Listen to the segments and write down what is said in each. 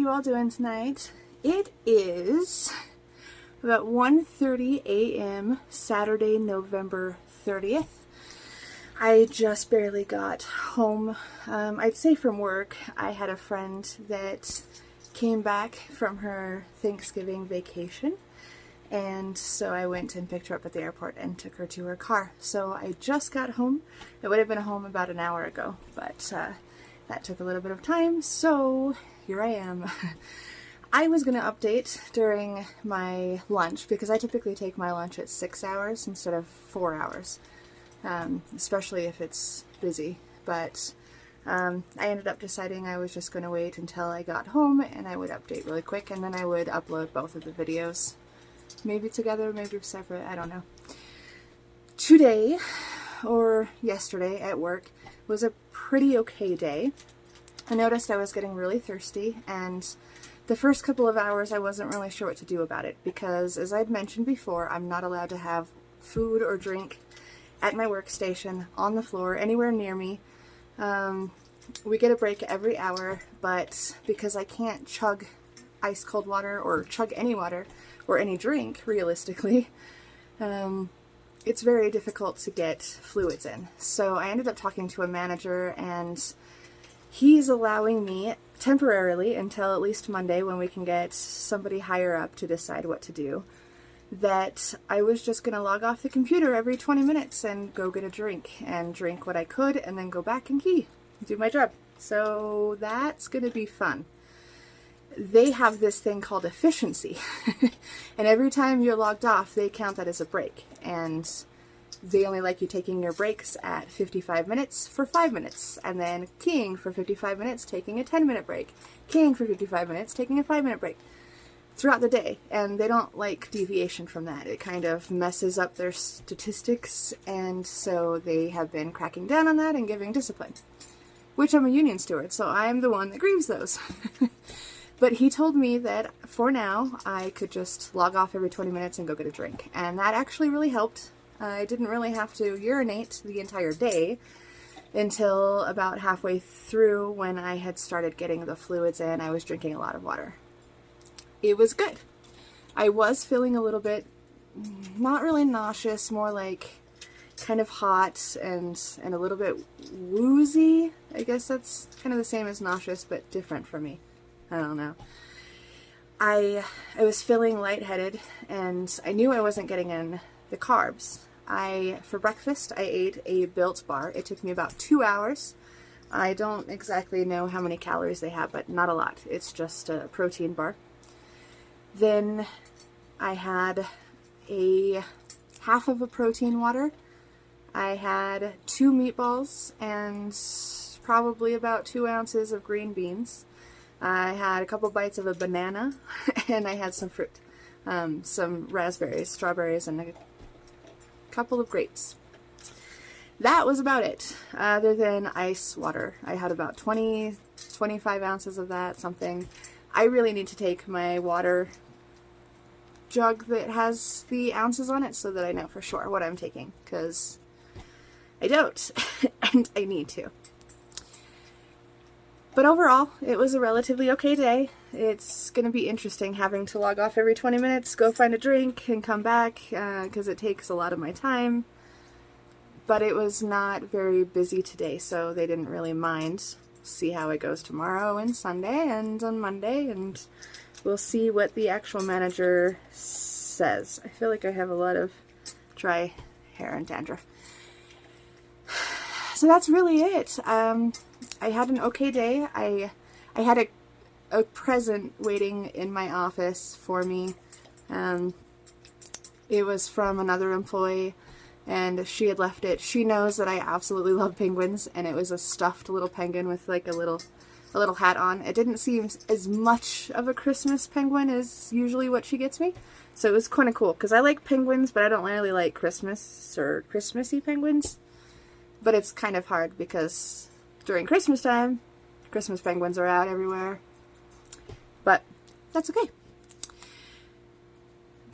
you all doing tonight? It is about 1:30 a.m. Saturday, November 30th. I just barely got home. I'd say from work. I had a friend that came back from her Thanksgiving vacation, and so I went and picked her up at the airport and took her to her car. So I just got home. I would have been home about an hour ago, but that took a little bit of time, so here I am. I was going to update during my lunch because I typically take my lunch at 6 hours instead of 4 hours, especially if it's busy. But I ended up deciding I was just going to wait until I got home and I would update really quick, and then I would upload both of the videos. Maybe together, maybe separate, I don't know. Today, or yesterday at work, was a pretty okay day. I noticed I was getting really thirsty, and the first couple of hours I wasn't really sure what to do about it because, as I'd mentioned before, I'm not allowed to have food or drink at my workstation, on the floor, anywhere near me. We get a break every hour, but because I can't chug ice cold water or chug any water or any drink, realistically, it's very difficult to get fluids in. So I ended up talking to a manager, and he's allowing me temporarily until at least Monday, when we can get somebody higher up to decide what to do, that I was just going to log off the computer every 20 minutes and go get a drink and drink what I could and then go back and do my job. So that's going to be fun. They have this thing called efficiency, and every time you're logged off, they count that as a break, and they only like you taking your breaks at 55 minutes for 5 minutes, and then keying for 55 minutes, taking a 10-minute break, keying for 55 minutes, taking a 5-minute break throughout the day, and they don't like deviation from that. It kind of messes up their statistics, and so they have been cracking down on that and giving discipline, which I'm a union steward, so I'm the one that grieves those. But he told me that for now I could just log off every 20 minutes and go get a drink, and that actually really helped. I didn't really have to urinate the entire day until about halfway through, when I had started getting the fluids in. I was drinking a lot of water. It was good. I was feeling a little bit, not really nauseous, more like kind of hot and a little bit woozy. I guess that's kind of the same as nauseous, but different for me. I don't know. I was feeling lightheaded, and I knew I wasn't getting in the carbs. For breakfast, I ate a Built bar. It took me about 2 hours. I don't exactly know how many calories they have, but not a lot. It's just a protein bar. Then I had a half of a protein water. I had 2 meatballs and probably about 2 ounces of green beans. I had a couple bites of a banana, and I had some fruit, some raspberries, strawberries, and a couple of grapes. That was about it, other than ice water. I had about 25 ounces of that, something. I really need to take my water jug that has the ounces on it so that I know for sure what I'm taking, because I don't, and I need to. But overall, it was a relatively okay day. It's going to be interesting having to log off every 20 minutes, go find a drink, and come back, because it takes a lot of my time. But it was not very busy today, so they didn't really mind. See how it goes tomorrow and Sunday and on Monday, and we'll see what the actual manager says. I feel like I have a lot of dry hair and dandruff. So that's really it. I had an okay day. I had a present waiting in my office for me. It was from another employee, and she had left it. She knows that I absolutely love penguins, and it was a stuffed little penguin with like a little hat on. It didn't seem as much of a Christmas penguin as usually what she gets me, so it was kind of cool, because I like penguins, but I don't really like Christmas or Christmassy penguins. But it's kind of hard because during Christmas time, Christmas penguins are out everywhere. But that's okay.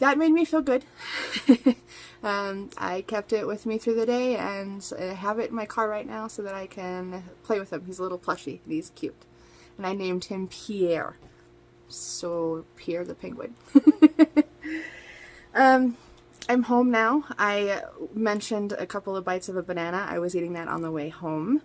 That made me feel good. I kept it with me through the day, and I have it in my car right now so that I can play with him. He's a little plushie, and he's cute. And I named him Pierre. So Pierre the penguin. I'm home now. I mentioned a couple of bites of a banana. I was eating that on the way home.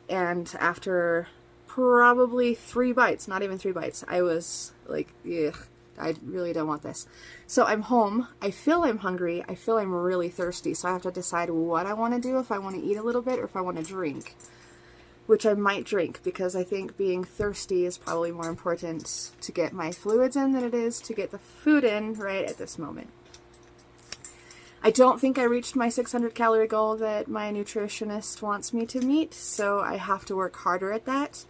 And after probably 3 bites, not even 3 bites, I was like, ugh, I really don't want this. So I'm home. I feel I'm hungry. I feel I'm really thirsty. So I have to decide what I want to do, if I want to eat a little bit or if I want to drink. Which I might drink, because I think being thirsty is probably more important to get my fluids in than it is to get the food in right at this moment. I don't think I reached my 600 calorie goal that my nutritionist wants me to meet, so I have to work harder at that.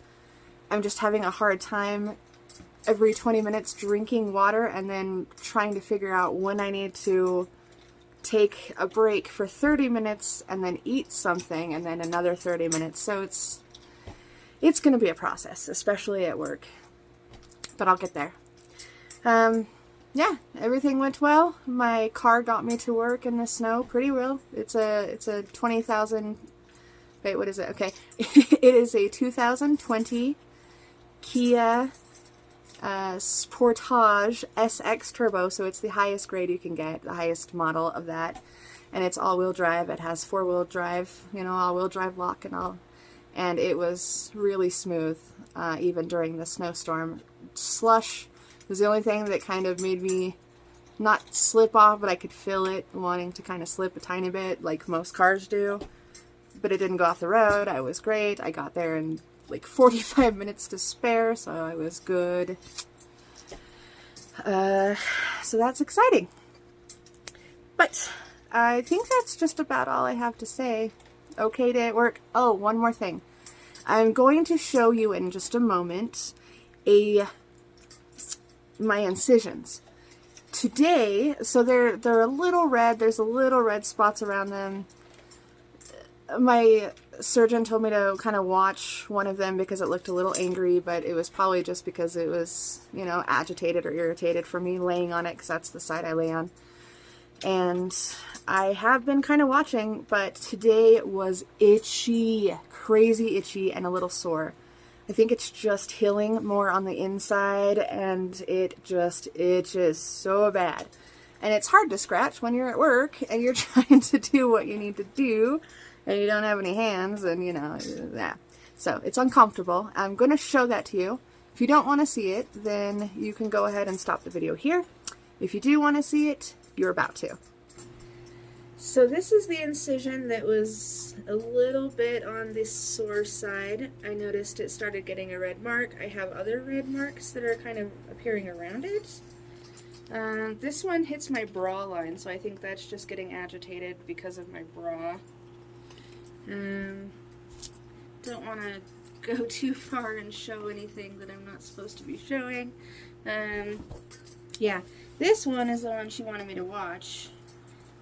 I'm just having a hard time every 20 minutes drinking water and then trying to figure out when I need to take a break for 30 minutes and then eat something and then another 30 minutes. So it's going to be a process, especially at work, but I'll get there. Yeah, everything went well. My car got me to work in the snow pretty well. It's a 20,000, wait, what is it? Okay. It is a 2020 Kia Sportage SX Turbo, so it's the highest grade you can get, the highest model of that. And it's all-wheel drive. It has 4-wheel drive, you know, all-wheel drive lock and all. And it was really smooth, even during the snowstorm. Slush was the only thing that kind of made me not slip off, but I could feel it wanting to kind of slip a tiny bit, like most cars do. But it didn't go off the road. I was great. I got there in like 45 minutes to spare, so I was good. So that's exciting. But I think that's just about all I have to say. Okay, day at work. Oh, one more thing. I'm going to show you in just a moment my incisions. Today, so they're a little red. There's a little red spots around them. My surgeon told me to kind of watch one of them because it looked a little angry, but it was probably just because it was, you know, agitated or irritated for me laying on it, because that's the side I lay on. And I have been kind of watching, but today was itchy, crazy itchy, and a little sore. I think it's just healing more on the inside, and it just itches so bad. And it's hard to scratch when you're at work and you're trying to do what you need to do, and you don't have any hands, and you know, yeah. So it's uncomfortable. I'm going to show that to you. If you don't want to see it, then you can go ahead and stop the video here. If you do want to see it, you're about to. So this is the incision that was a little bit on the sore side. I noticed it started getting a red mark. I have other red marks that are kind of appearing around it. This one hits my bra line, so I think that's just getting agitated because of my bra. Don't want to go too far and show anything that I'm not supposed to be showing. Yeah, this one is the one she wanted me to watch.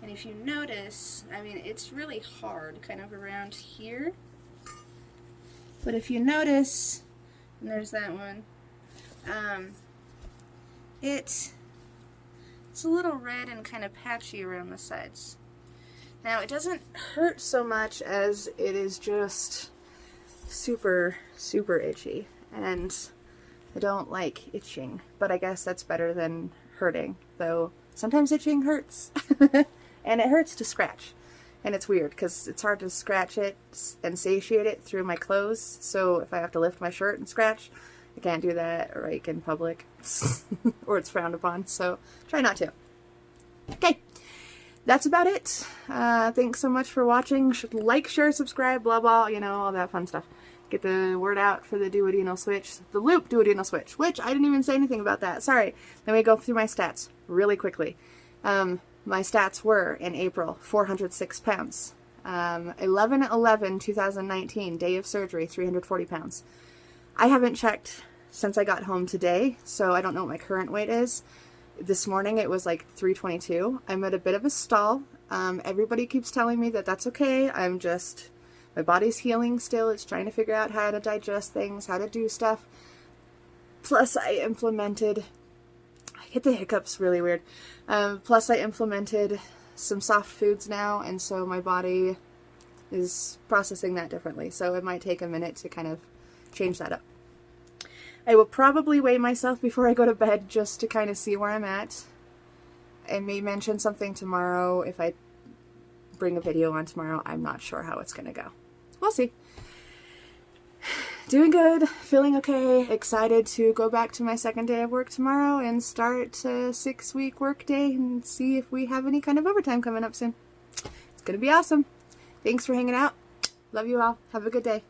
And if you notice, I mean, it's really hard kind of around here. But if you notice, and there's that one, it's a little red and kind of patchy around the sides. Now, it doesn't hurt so much as it is just super, super itchy. And I don't like itching, but I guess that's better than hurting, though sometimes itching hurts. And it hurts to scratch. And it's weird because it's hard to scratch it and satiate it through my clothes. So if I have to lift my shirt and scratch, I can't do that, or like in public, or it's frowned upon. So try not to. Okay, that's about it. Thanks so much for watching. Like, share, subscribe, blah, blah, you know, all that fun stuff. Get the word out for the duodenal switch, the loop duodenal switch, which I didn't even say anything about that. Sorry. Let me go through my stats really quickly. My stats were, in April, 406 pounds. 11/11/2019, day of surgery, 340 pounds. I haven't checked since I got home today, so I don't know what my current weight is. This morning it was like 322. I'm at a bit of a stall. Everybody keeps telling me that that's okay. My body's healing still. It's trying to figure out how to digest things, how to do stuff. Plus I hit the hiccups really weird. Plus I implemented some soft foods now, and so my body is processing that differently. So it might take a minute to kind of change that up. I will probably weigh myself before I go to bed just to kind of see where I'm at. I may mention something tomorrow if I bring a video on tomorrow. I'm not sure how it's going to go. We'll see. Doing good, feeling okay, excited to go back to my second day of work tomorrow and start a 6-week work day and see if we have any kind of overtime coming up soon. It's going to be awesome. Thanks for hanging out. Love you all. Have a good day.